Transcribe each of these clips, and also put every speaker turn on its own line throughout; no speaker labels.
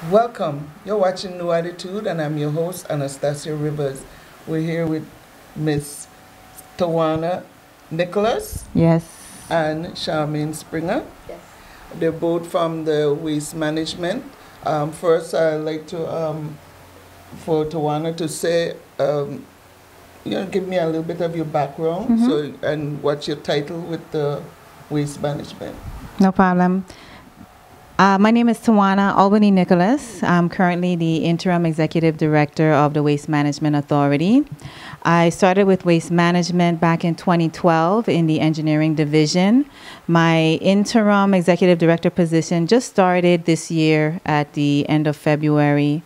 Welcome. You're watching New Attitude, and I'm your host, Anastasia Rivers. We're here with Miss Tuwana Nicholas
Yes.
and Charmin Springer.
Yes.
They're both from the Waste Management. First, I'd like to for Tuwana to say, give me a little bit of your background, and what's your title with the Waste Management.
No problem. My name is Tuwana Albany Nicholas. I'm currently the Interim Executive Director of the Waste Management Authority. I started with Waste Management back in 2012 in the engineering division. My interim executive director position just started this year at the end of February.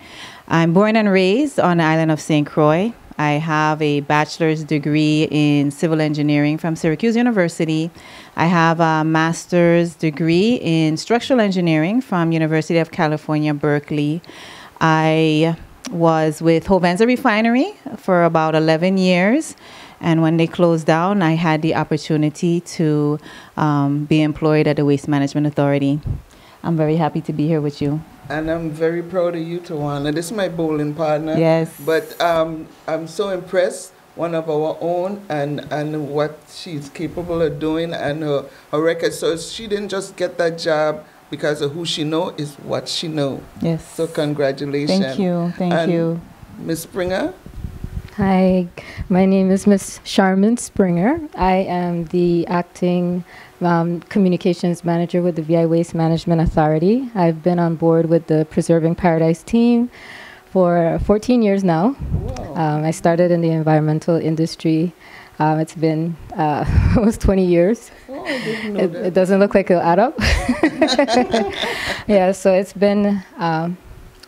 I'm born and raised on the island of St. Croix. I have a bachelor's degree in civil engineering from Syracuse University. I have a master's degree in structural engineering from University of California, Berkeley. I was with Hovenza Refinery for about 11 years. And when they closed down, I had the opportunity to be employed at the Waste Management Authority. I'm very happy to be here with you.
And I'm very proud of you, Tuwana. This is my bowling partner.
Yes.
But I'm so impressed, one of our own, and what she's capable of doing and her record. So she didn't just get that job because of who she know, is what she know.
Yes.
So congratulations.
Thank you. Thank you.
Miss Springer?
Hi, my name is Miss Charmin Springer. I am the acting communications manager with the VI Waste Management Authority. I've been on board with the Preserving Paradise team for 14 years now. I started in the environmental industry. It's been almost 20 years.
Oh, I didn't know that.
It doesn't look like it'll add up. Yeah, so it's been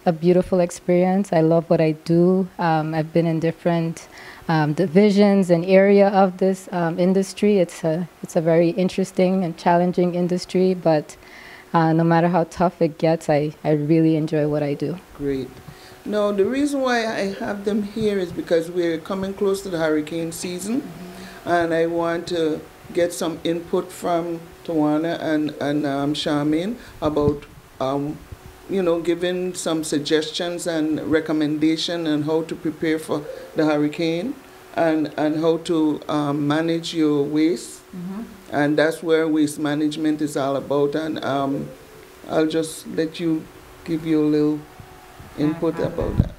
a beautiful experience. I love what I do. I've been in different divisions and area of this industry. It's a very interesting and challenging industry, but no matter how tough it gets, I really enjoy what I do.
Great. No, the reason why I have them here is because we're coming close to the hurricane season, and I want to get some input from Tuwana and Charmin about giving some suggestions and recommendation on how to prepare for the hurricane and how to manage your waste. And that's where waste management is all about. And I'll just let you give you a little input about that.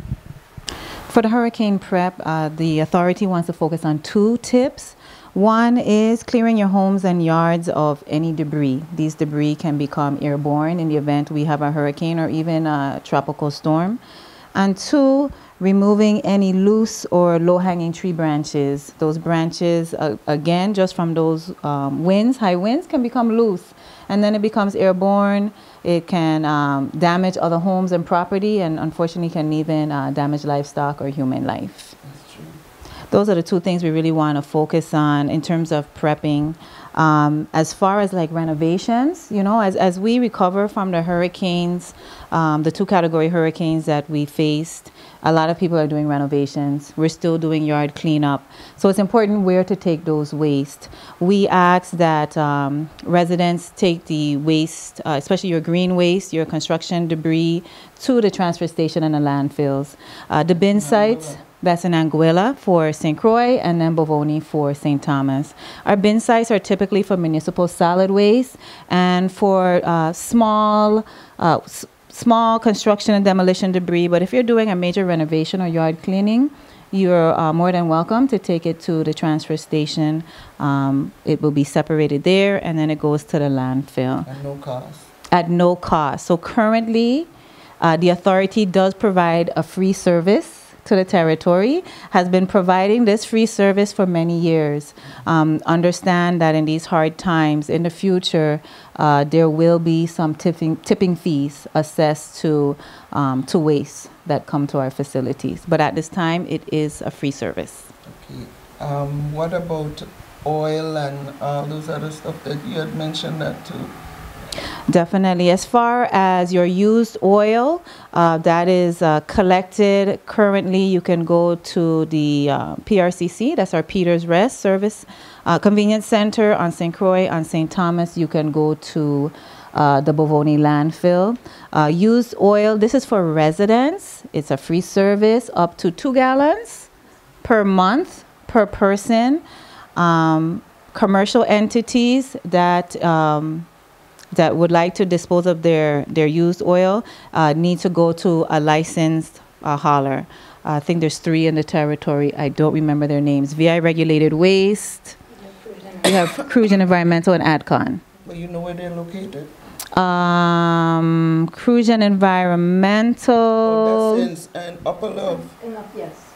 For the hurricane prep, the authority wants to focus on 2 tips. One is clearing your homes and yards of any debris. These debris can become airborne in the event we have a hurricane or even a tropical storm. And 2, removing any loose or low-hanging tree branches. Those branches, again, just from those high winds, can become loose. And then it becomes airborne. It can damage other homes and property, and unfortunately can even damage livestock or human life.
That's true.
Those are the 2 things we really want to focus on in terms of prepping. As far as like renovations, as we recover from the hurricanes, the 2 category hurricanes that we faced, a lot of people are doing renovations. We're still doing yard cleanup. So it's important where to take those waste. We ask that residents take the waste, especially your green waste, your construction debris, to the transfer station and the landfills. The bin sites, that's in Anguilla for St. Croix, and then Bovoni for St. Thomas. Our bin sites are typically for municipal solid waste and for small construction and demolition debris. But if you're doing a major renovation or yard cleaning, you're more than welcome to take it to the transfer station. It will be separated there, and then it goes to the landfill.
At no cost.
At no cost. So currently, the authority does provide a free service to the territory, has been providing this free service for many years. Understand that in these hard times, in the future, there will be some tipping fees assessed to waste that come to our facilities. But at this time, it is a free service.
Okay. What about oil and all those other stuff that you had mentioned that too?
Definitely. As far as your used oil, that is collected currently, you can go to the PRCC, that's our Peter's Rest Service Convenience Center on St. Croix, on St. Thomas. You can go to the Bovoni landfill. Used oil, this is for residents. It's a free service up to 2 gallons per month per person. Commercial entities that that would like to dispose of their used oil need to go to a licensed hauler. I think there's 3 in the territory. I don't remember their names. VI Regulated Waste. We have Crucian Environmental and AdCon.
But you know where they're located?
Crucian Environmental.
Oh, that's in Upper Love.
Yes.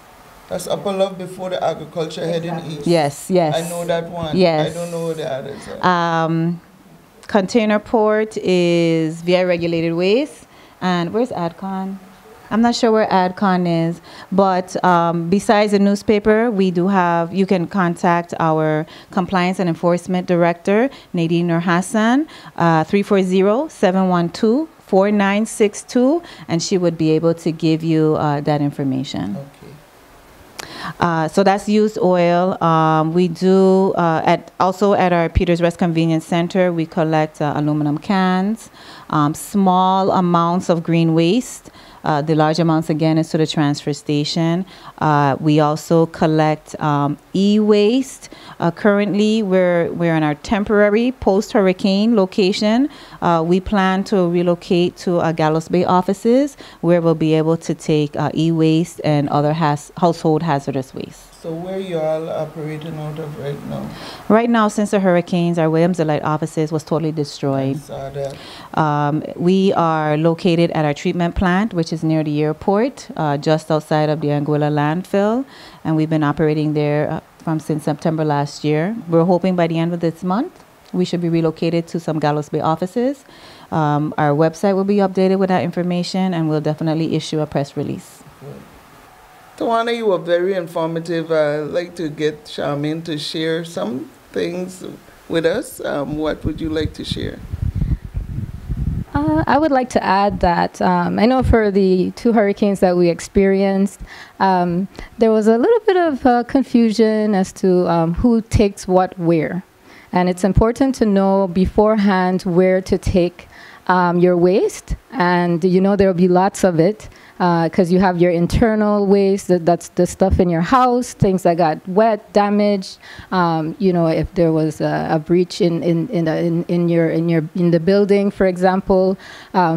That's Upper Love before the agriculture heading east.
Yes, yes.
I know that one.
Yes.
I don't know where the others are.
Container Port is VI Regulated Waste. And where's AdCon? I'm not sure where AdCon is, but besides the newspaper, we do have, you can contact our Compliance and Enforcement Director, Nadine Nur Hassan, 340-712-4962, and she would be able to give you that information.
Okay.
So that's used oil. We do, also at our Peters Rest Convenience Center, we collect aluminum cans, small amounts of green waste. The large amounts, again, is to the transfer station. We also collect e-waste. Currently, we're in our temporary post-hurricane location. We plan to relocate to Gallows Bay offices where we'll be able to take e-waste and other household hazardous waste.
So where you all operating out of right now?
Right now, since the hurricanes, our Williams Delight offices was totally destroyed.
I saw that.
We are located at our treatment plant, which is near the airport, just outside of the Anguilla landfill, and we've been operating there since September last year. We're hoping by the end of this month, we should be relocated to some Gallows Bay offices. Our website will be updated with that information, and we'll definitely issue a press release.
Tuwana, you were very informative. I'd like to get Charmin to share some things with us. What would you like to share?
I would like to add that I know for the 2 hurricanes that we experienced, there was a little bit of confusion as to who takes what where. And it's important to know beforehand where to take your waste. And you know there will be lots of it. Because you have your internal waste, that's the stuff in your house, things that got wet, damaged. You know, if there was a breach in the building, for example,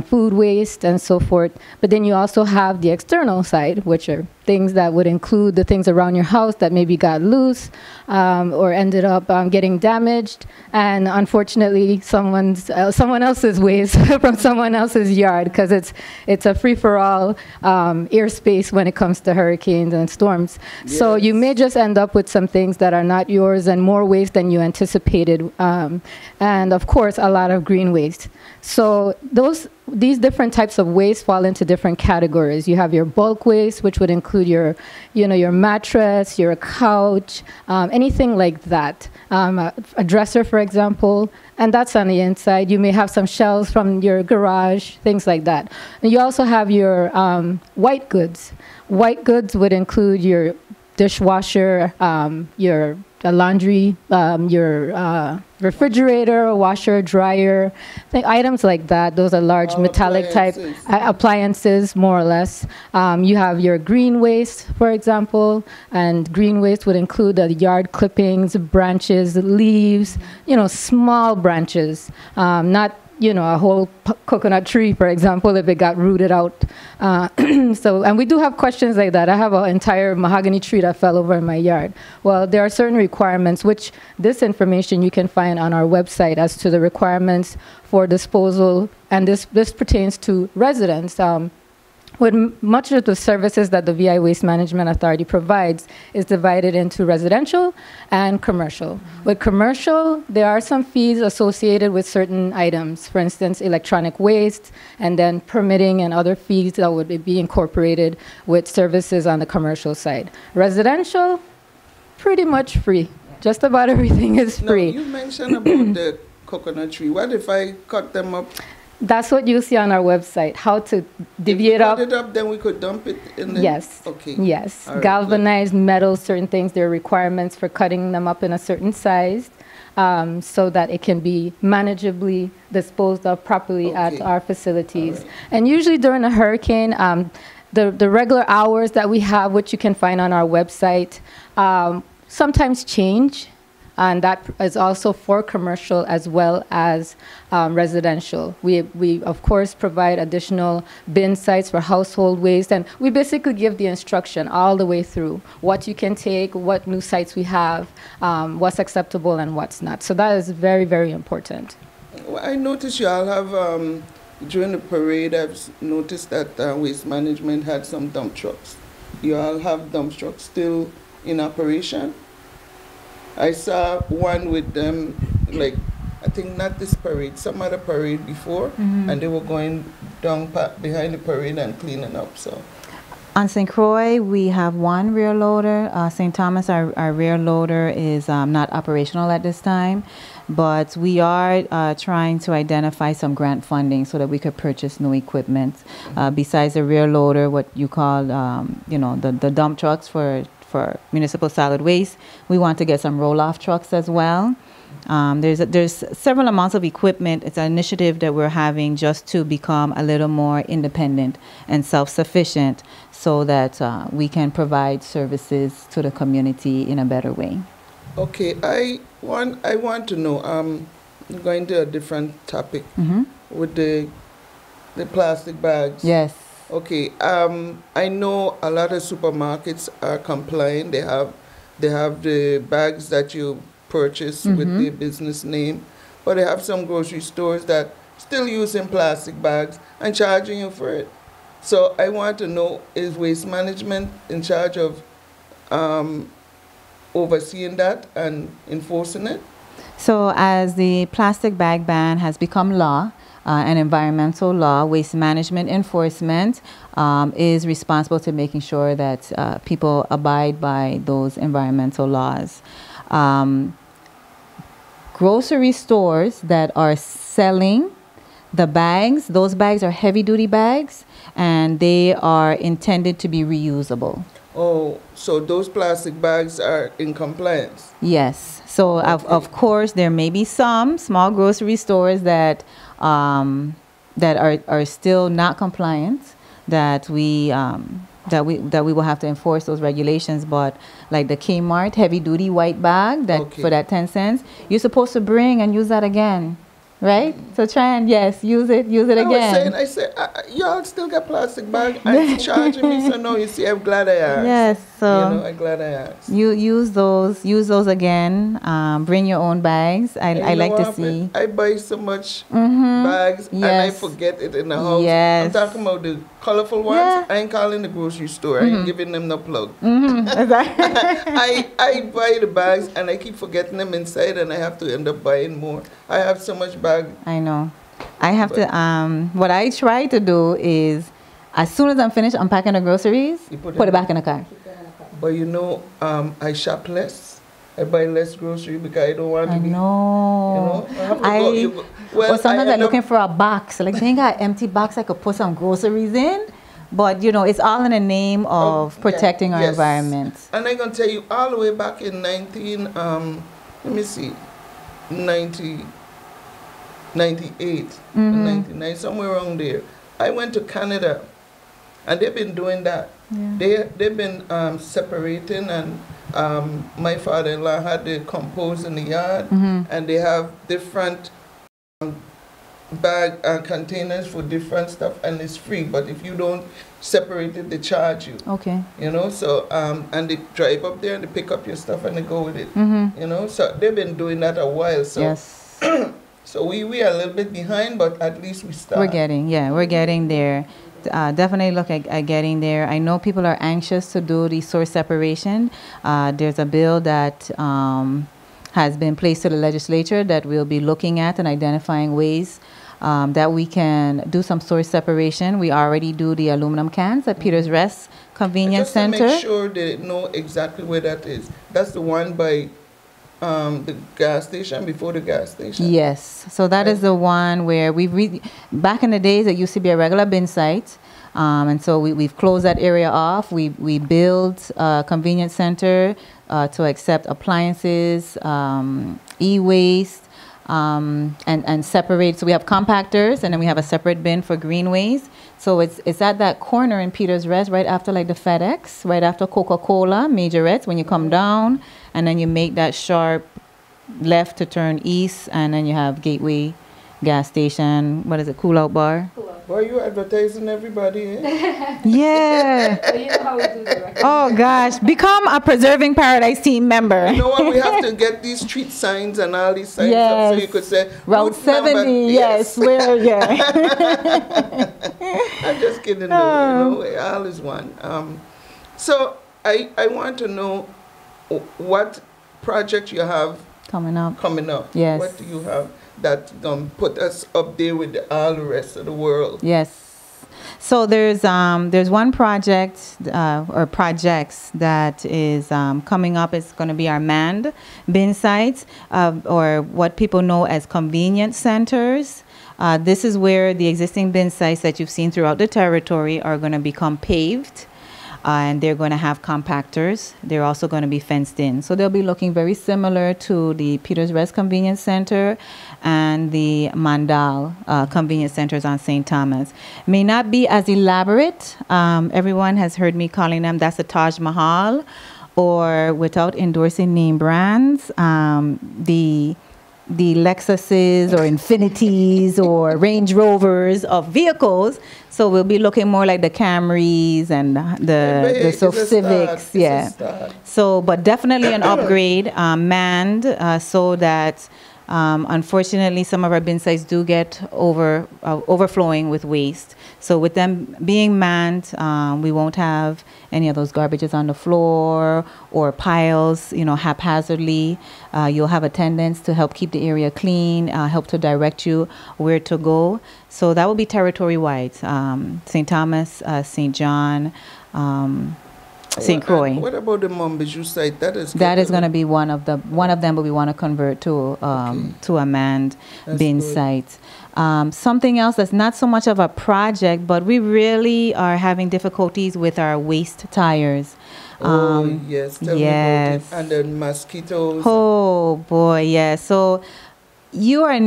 food waste and so forth. But then you also have the external side, which are things that would include the things around your house that maybe got loose or ended up getting damaged, and unfortunately someone else's waste from someone else's yard, because it's a free-for-all airspace when it comes to hurricanes and storms. Yes. So you may just end up with some things that are not yours and more waste than you anticipated, and of course a lot of green waste. So these different types of waste fall into different categories. You have your bulk waste, which would include your mattress, your couch, anything like that. A dresser, for example, and that's on the inside. You may have some shelves from your garage, things like that. And you also have your white goods. White goods would include your dishwasher, your laundry, your refrigerator, washer, dryer, items like that. Those are large metallic type appliances, more or less. You have your green waste, for example, and green waste would include the yard clippings, branches, leaves, small branches, not a whole coconut tree, for example, if it got rooted out. And we do have questions like that. I have an entire mahogany tree that fell over in my yard. Well, there are certain requirements, which this information you can find on our website as to the requirements for disposal, and this pertains to residents. With much of the services that the VI Waste Management Authority provides is divided into residential and commercial. With commercial, there are some fees associated with certain items, for instance, electronic waste, and then permitting and other fees that would be incorporated with services on the commercial side. Residential, pretty much free. Just about everything is free.
You mentioned about the coconut tree. What if I cut them up?
That's what you see on our website, how to deviate up.
Cut it up, then we could dump it in the...
Yes.
Okay.
Yes.
All right,
galvanized metal, certain things, there are requirements for cutting them up in a certain size. so that it can be manageably disposed of properly at our facilities. And usually during a hurricane, the regular hours that we have, which you can find on our website, sometimes change. And that is also for commercial as well as residential. We, of course, provide additional bin sites for household waste. And we basically give the instruction all the way through what you can take, what new sites we have, what's acceptable and what's not. So that is very, very important.
Well, I noticed you all have, during the parade, I've noticed that Waste Management had some dump trucks. You all have dump trucks still in operation? I saw one with them, like, I think not this parade, some other parade before, and they were going down behind the parade and cleaning up, so.
On St. Croix, we have one rear loader. St. Thomas, our rear loader is not operational at this time, but we are trying to identify some grant funding so that we could purchase new equipment. Besides the rear loader, what you call, the dump trucks for municipal solid waste, we want to get some roll-off trucks as well. There's several amounts of equipment. It's an initiative that we're having just to become a little more independent and self-sufficient so that we can provide services to the community in a better way.
Okay, I want to know, I'm going to a different topic with the plastic bags.
Yes.
Okay, I know a lot of supermarkets are complying. They have the bags that you purchase with the business name, but they have some grocery stores that still using plastic bags and charging you for it. So I want to know, is Waste Management in charge of overseeing that and enforcing it?
So as the plastic bag ban has become law, an environmental law, Waste Management enforcement is responsible to making sure that people abide by those environmental laws. Grocery stores that are selling the bags, those bags are heavy-duty bags, and they are intended to be reusable.
Oh, so those plastic bags are in compliance?
Yes. So, okay. Of course, there may be some small grocery stores that are still not compliant, that we will have to enforce those regulations. But like the Kmart heavy-duty white bag, that for that 10 cents, you're supposed to bring and use that again. Right? So try and, use it again.
I said, y'all still got plastic bag and charging me, so no, you see, I'm glad I asked.
Yes, so
I'm glad I asked.
You use those again, bring your own bags. I like to see.
I buy so much bags and I forget it in the house.
Yes.
I'm talking about the colorful ones. Yeah. I ain't calling the grocery store. I ain't giving them no plug.
Exactly.
I buy the bags and I keep forgetting them inside and I have to end up buying more. I have so much bag.
I know. I have to, what I try to do is, as soon as I'm finished unpacking the groceries, put it back in the car.
But I shop less. I buy less grocery because I don't want to be.
Know. Well, sometimes I'm looking for a box. Like, they ain't got an empty box I could put some groceries in. But, it's all in the name of protecting our environment.
And I'm going to tell you, all the way back in 98, 99, somewhere around there. I went to Canada, and they've been doing that. Yeah. They've been separating, and my father-in-law had the compost in the yard, and they have different bag containers for different stuff, and it's free. But if you don't separate it, they charge you.
Okay.
So and they drive up there and they pick up your stuff and they go with it. So they've been doing that a while. So
yes.
So we are a little bit behind, but at least we start.
We're getting there. Definitely look at getting there. I know people are anxious to do the source separation. There's a bill that has been placed to the legislature that we'll be looking at and identifying ways that we can do some source separation. We already do the aluminum cans at Peter's Rest Convenience Center.
Just to make sure they know exactly where that is. That's the one by the gas station, before the gas station.
Yes. So that is the one where back in the days, it used to be a regular bin site. And so we've closed that area off. We built a convenience center to accept appliances, e-waste, and separate. So we have compactors, and then we have a separate bin for green waste. So it's at that corner in Peter's Rest, right after like the FedEx, right after Coca-Cola, Majorettes, when you come down, and then you make that sharp left to turn east, and then you have Gateway gas station. What is it? Cool Out Bar.
Why are you advertising everybody? Eh?
Yeah.
So you know how we do the record.
Oh gosh, become a Preserving Paradise team member.
You know what? We have to get these street signs and all these signs up so you could say
Route 70. Yes, where? Yeah.
I'm just kidding. Though, you know, all is one. So I want to know what project you have
Coming up. Yes.
What do you have that put us up there with all the rest of the world?
Yes. So there's one project or projects that is coming up. It's going to be our manned bin sites, or what people know as convenience centers. This is where the existing bin sites that you've seen throughout the territory are going to become paved. And they're going to have compactors. They're also going to be fenced in. So they'll be looking very similar to the Peters Rest Convenience Center and the Mandal Convenience Centers on St. Thomas. May not be as elaborate. Everyone has heard me calling them, that's a Taj Mahal, or without endorsing name brands, the Lexuses or Infinities or Range Rovers of vehicles. So we'll be looking more like the Camrys and the Civics. Yeah. So, but definitely an upgrade, manned, so that unfortunately some of our bin sites do get overflowing with waste. So with them being manned, we won't have any of those garbages on the floor or piles, haphazardly. You'll have attendants to help keep the area clean, help to direct you where to go. So that will be territory-wide. St. Thomas, St. John, St. Croix.
What about the Montbijou site? That is
going to be one of them, but we want to convert to a manned bin site. Something else that's not so much of a project, but we really are having difficulties with our waste tires.
Yes. Tell me about it. And the mosquitoes.
Oh boy, yeah. So you are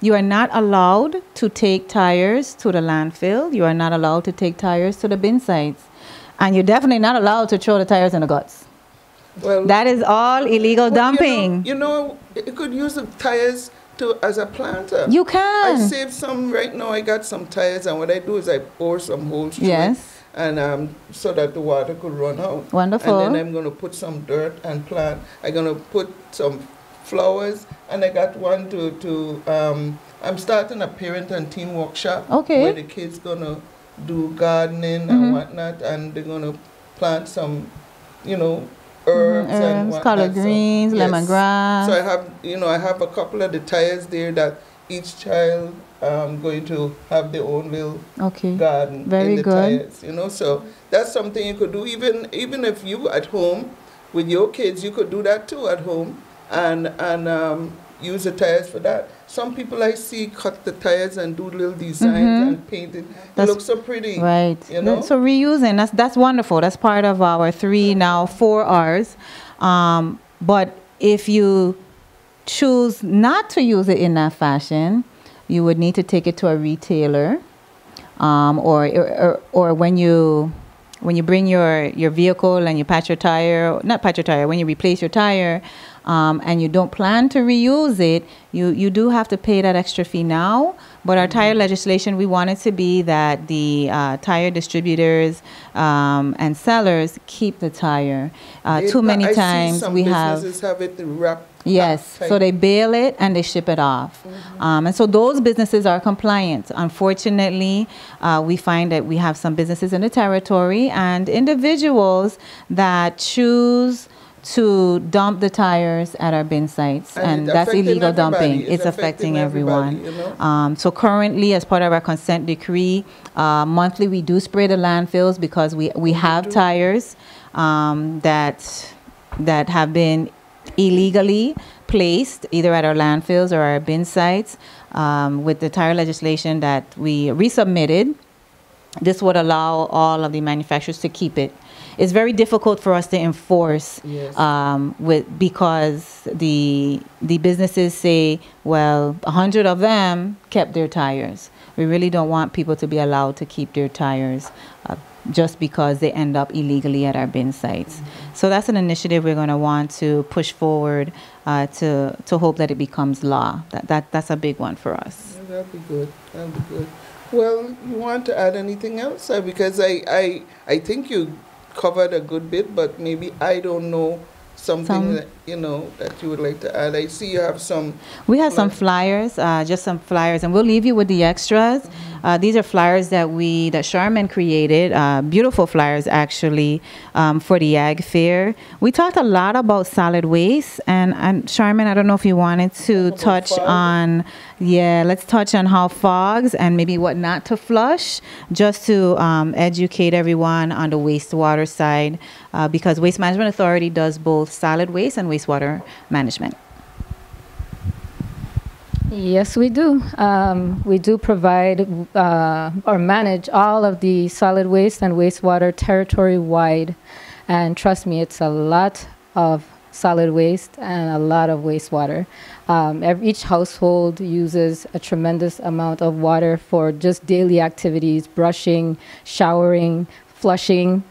not allowed to take tires to the landfill. You are not allowed to take tires to the bin sites. And you're definitely not allowed to throw the tires in the guts.
Well,
that is all illegal dumping.
You could use the tires as a planter.
You can.
I saved some right now. I got some tires, and what I do is I pour some holes through it, and so that the water could run out.
Wonderful.
And then I'm going to put some dirt and plant. I'm going to put some flowers, and I got one I'm starting a parent and teen workshop where the kids going to do gardening and whatnot, and they're going to plant some, herbs and whatnot.
Collard greens, lemongrass.
So I have a couple of the tires there that each child going to have their own little garden in the tires. So that's something you could do. Even if you at home with your kids, you could do that too at home, and use the tires for that. Some people I see cut the tires and do little designs and paint it. It looks so pretty.
Right. So reusing, that's wonderful. That's part of our 4 R's. But if you choose not to use it in that fashion, you would need to take it to a retailer, or when you bring your vehicle and you when you replace your tire, and you don't plan to reuse it, you do have to pay that extra fee now. But our tire legislation, we want it to be that the tire distributors and sellers keep the tire. Too many times we have
businesses have it wrapped.
Yes, so they bale it and they ship it off. And so those businesses are compliant. Unfortunately, we find that we have some businesses in the territory and individuals that choose to dump the tires at our bin sites, and that's illegal dumping. It's affecting everyone. So currently, as part of our consent decree, monthly we do spray the landfills because we have tires that have been illegally placed either at our landfills or our bin sites. With the tire legislation that we resubmitted this would allow all of the manufacturers to keep it. It's very difficult for us to enforce because the businesses say, well, 100 of them kept their tires. We really don't want people to be allowed to keep their tires just because they end up illegally at our bin sites. So that's an initiative we're going to want to push forward to hope that it becomes law. That's a big one for us.
Yeah, that'd be good. That'd be good. Well, you want to add anything else? Because I think you covered a good bit, but maybe I don't know something that, that you would like to add. I see you have some.
We have some flyers, just some flyers, and we'll leave you with the extras. These are flyers that Charmin created, beautiful flyers actually, for the Ag Fair. We talked a lot about solid waste, and Charmin, I don't know if you wanted to touch on, let's touch on how fogs and maybe what not to flush, just to educate everyone on the wastewater side, because Waste Management Authority does both solid waste and wastewater management.
Yes, we do. We do provide or manage all of the solid waste and wastewater territory-wide. And trust me, it's a lot of solid waste and a lot of wastewater. Each household uses a tremendous amount of water for just daily activities, brushing, showering, flushing,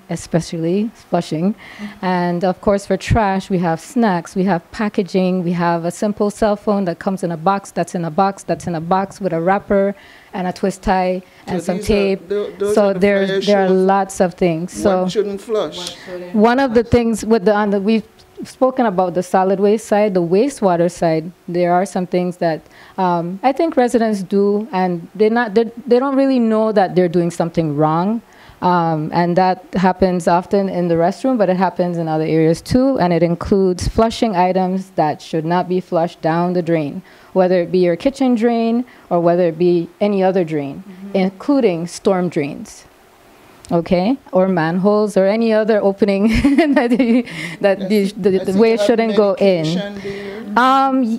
especially flushing. And of course, for trash, we have snacks, we have packaging, we have a simple cell phone that comes in a box, that's in a box, that's in a box with a wrapper and a twist tie and some tape. So there are lots of things. So
one shouldn't flush.
One of the things with we've spoken about the solid waste side, the wastewater side, there are some things that I think residents do, and they don't really know that they're doing something wrong. And that happens often in the restroom, but it happens in other areas too. And it includes flushing items that should not be flushed down the drain, whether it be your kitchen drain or whether it be any other drain, including storm drains. Okay, or manholes or any other opening the waste shouldn't go in.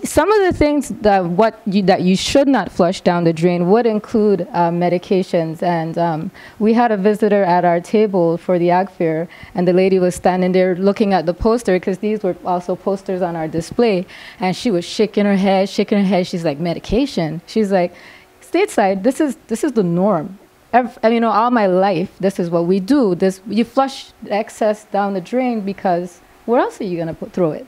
Some of the things that you should not flush down the drain would include medications. And we had a visitor at our table for the Ag Fair, and the lady was standing there looking at the poster, because these were also posters on our display, and she was shaking her head. She's like, medication? She's like, stateside, this is the norm. All my life, this is what we do. You flush the excess down the drain, because where else are you going to throw it?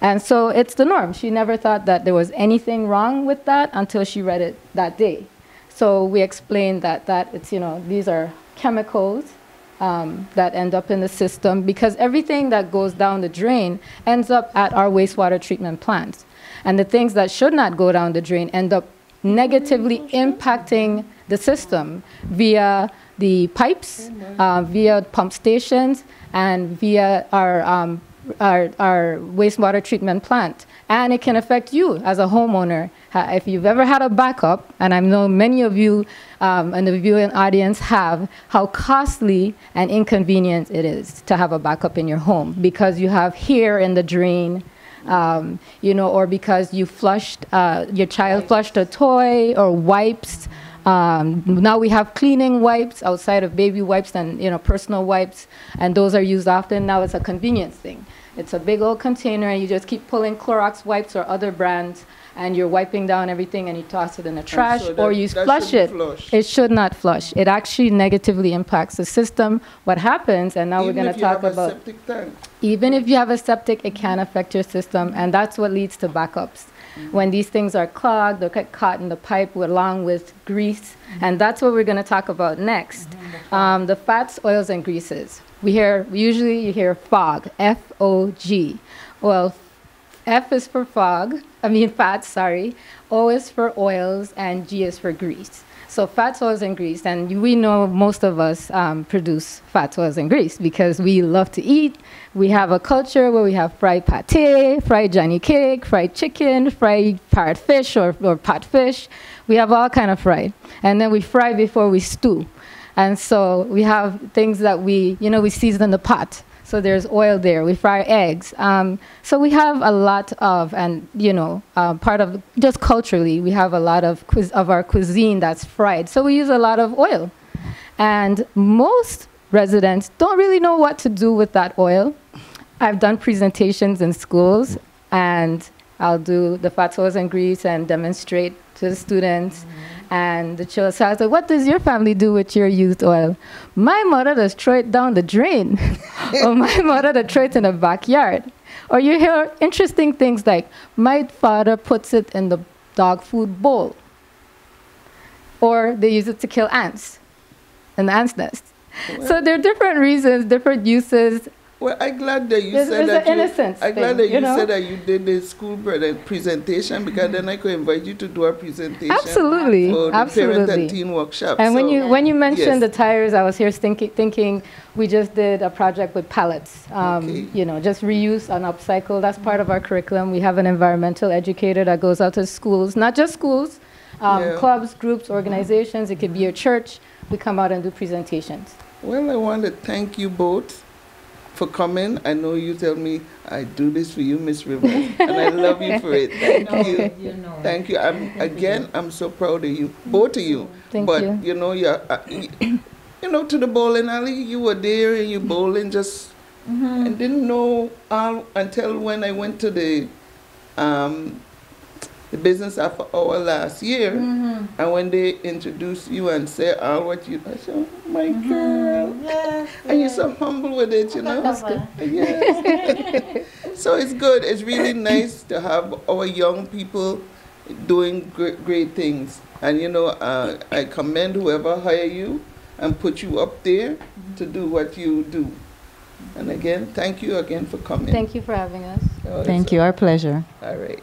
And so it's the norm. She never thought that there was anything wrong with that until she read it that day. So we explained that it's, these are chemicals that end up in the system, because everything that goes down the drain ends up at our wastewater treatment plants. And the things that should not go down the drain end up negatively impacting the system via the pipes, via pump stations, and via our wastewater treatment plant. And it can affect you as a homeowner. If you've ever had a backup, and I know many of you in the viewing audience have, how costly and inconvenient it is to have a backup in your home, because you have hair in the drain, or because you flushed, your child flushed a toy, or wipes. Now we have cleaning wipes outside of baby wipes and personal wipes, and those are used often. Now it's a convenience thing. It's a big old container, and you just keep pulling Clorox wipes or other brands, and you're wiping down everything, and you toss it in the trash, or you flush it. It should not flush. It actually negatively impacts the system. What happens, and now we're going to talk about, even if you have a septic, it can affect your system, and that's what leads to backups. When these things are clogged, they'll get caught in the pipe along with grease, and that's what we're going to talk about next. The fats, oils, and greases. Usually you hear fog, F-O-G. Well, F is for fats, O is for oils, and G is for grease. So fats, oils, and grease. And we know most of us produce fats, oils, and grease because we love to eat. We have a culture where we have fried pate, fried Johnny cake, fried chicken, fried parrot fish or pot fish. We have all kind of fried. And then we fry before we stew. And so we have things that we season in the pot. So there's oil there. We fry eggs. So we have a lot of, and part of, just culturally, we have a lot of our cuisine that's fried. So we use a lot of oil. And most residents don't really know what to do with that oil. I've done presentations in schools, and I'll do the fats, oils, and grease and demonstrate to the students. And the children, so I was like, what does your family do with your used oil? My mother does throw it down the drain. Or my mother does throw it in the backyard. Or you hear interesting things like, my father puts it in the dog food bowl. Or they use it to kill ants in the ant's nest. Well, so there are different reasons, different uses.
Well, I'm glad that you said that you did the school presentation, because then I could invite you to do a presentation.
Absolutely,
for the parent and teen workshop.
And when you mentioned the tires, I was here thinking we just did a project with pallets. Just reuse and upcycle. That's part of our curriculum. We have an environmental educator that goes out to schools, not just schools, clubs, groups, organizations. It could be a church. We come out and do presentations.
Well, I want to thank you both for coming. I know you tell me I do this for you, Miss Rivers, and I love you for it. Thank you. Thank you. I'm so proud of you, both of you.
Thank you.
To the bowling alley, you were there and you bowling just, I didn't know until when I went to the business after hour last year, and when they introduced you and said what you, I said, oh my girl, and you're so humble with it, That's good. Yes. So it's good. It's really nice to have our young people doing great things, and I commend whoever hire you and put you up there to do what you do. And again, thank you again for coming.
Thank you for having us.
Thank you. Our pleasure.
All right.